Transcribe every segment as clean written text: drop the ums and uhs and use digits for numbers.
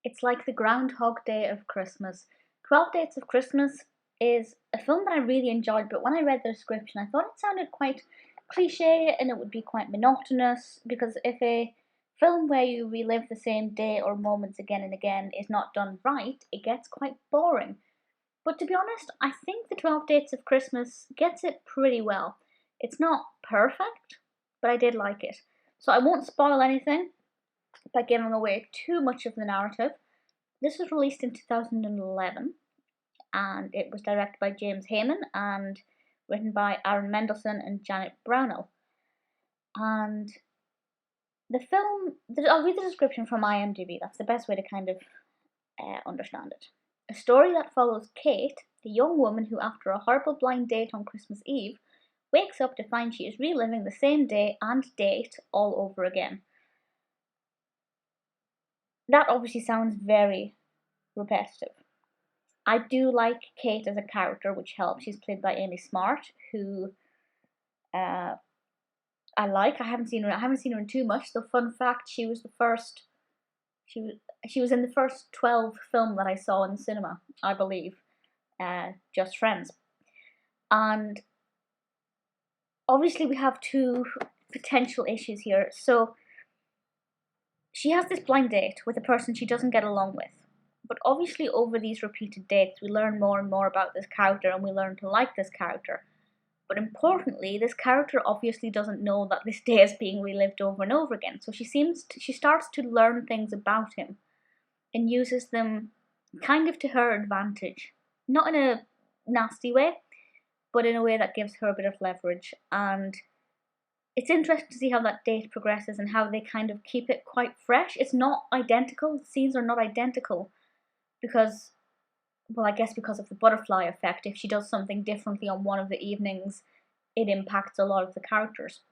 It's like the Groundhog Day of Christmas. 12 Dates of Christmas is a film that I really enjoyed, but when I read the description, I thought it sounded quite cliche and it would be quite monotonous, because if a film where you relive the same day or moments again and again is not done right, it gets quite boring. But to be honest, I think the 12 Dates of Christmas gets it pretty well. It's not perfect, but I did like it. So I won't spoil anything by giving away too much of the narrative. This was released in 2011 and it was directed by James Hayman and written by Aaron Mendelsohn and Janet Brownell. And the film, I'll read the description from IMDb, that's the best way to kind of understand it. A story that follows Kate, the young woman who, after a horrible blind date on Christmas Eve, wakes up to find she is reliving the same day and date all over again. That obviously sounds very repetitive. I do like Kate as a character, which helps. She's played by Amy Smart, who I like. I haven't seen her in too much. So fun fact, she was in the first 12 film that I saw in the cinema, I believe. Just Friends. And obviously we have two potential issues here. So she has this blind date with a person she doesn't get along with. But obviously over these repeated dates we learn more and more about this character and we learn to like this character. But importantly, this character obviously doesn't know that this day is being relived over and over again. So she starts to learn things about him and uses them kind of to her advantage. Not in a nasty way, but in a way that gives her a bit of leverage. And it's interesting to see how that date progresses and how they kind of keep it quite fresh. It's not identical, the scenes are not identical because, well, I guess because of the butterfly effect. If she does something differently on one of the evenings, it impacts a lot of the characters.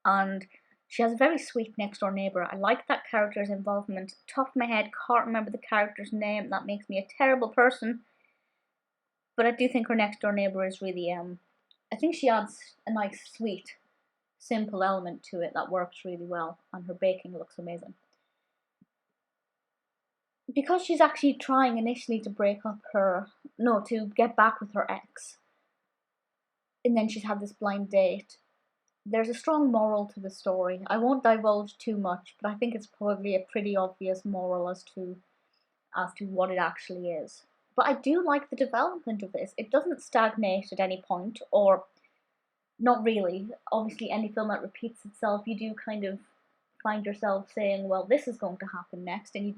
And she has a very sweet next door neighbour. I like that character's involvement. Top of my head, can't remember the character's name. That makes me a terrible person. But I do think her next door neighbour is really, I think she adds a nice, sweet, simple element to it that works really well. And her baking looks amazing. Because she's actually trying initially to to get back with her ex, and then she's had this blind date, there's a strong moral to the story. I won't divulge too much, but I think it's probably a pretty obvious moral as to what it actually is. But I do like the development of this. It doesn't stagnate at any point, or not really. Obviously, any film that repeats itself, you do kind of find yourself saying, well, this is going to happen next, and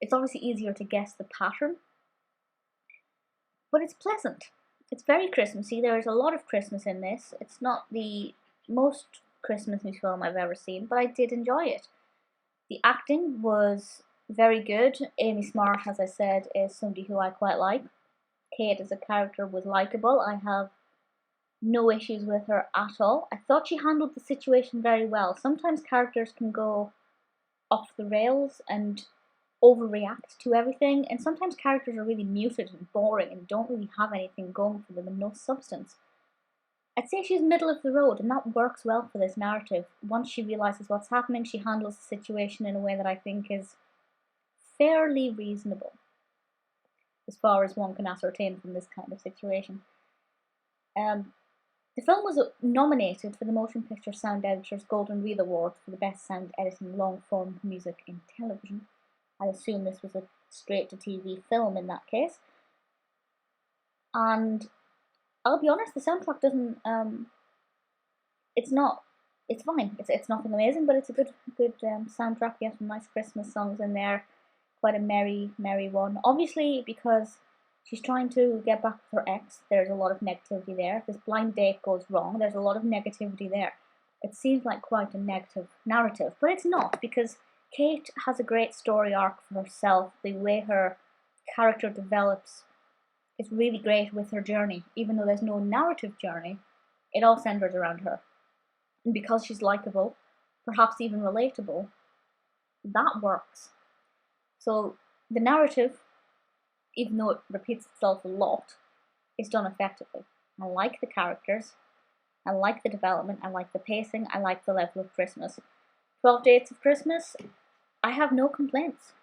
it's obviously easier to guess the pattern. But it's pleasant. It's very Christmassy. There's a lot of Christmas in this. It's not the most Christmassy film I've ever seen, but I did enjoy it. The acting was very good. Amy Smart, as I said, is somebody who I quite like. Kate as a character was likeable. I have no issues with her at all. I thought she handled the situation very well. Sometimes characters can go off the rails and overreact to everything, and sometimes characters are really muted and boring and don't really have anything going for them and no substance. I'd say she's middle of the road, and that works well for this narrative. Once she realises what's happening, she handles the situation in a way that I think is fairly reasonable, as far as one can ascertain from this kind of situation. The film was nominated for the Motion Picture Sound Editor's Golden Reel Award for the Best Sound Editing Long-Form Music in Television. I assume this was a straight-to-TV film in that case. And I'll be honest, the soundtrack doesn't, it's fine. It's nothing amazing, but it's a good soundtrack. You have some nice Christmas songs in there. Quite a merry one. Obviously, because she's trying to get back with her ex, there's a lot of negativity there. If this blind date goes wrong, there's a lot of negativity there. It seems like quite a negative narrative, but it's not, because Kate has a great story arc for herself. The way her character develops is really great with her journey. Even though there's no narrative journey, it all centers around her. And because she's likable, perhaps even relatable, that works. So the narrative, even though it repeats itself a lot, is done effectively. I like the characters, I like the development, I like the pacing, I like the level of Christmas. 12 Dates of Christmas, I have no complaints.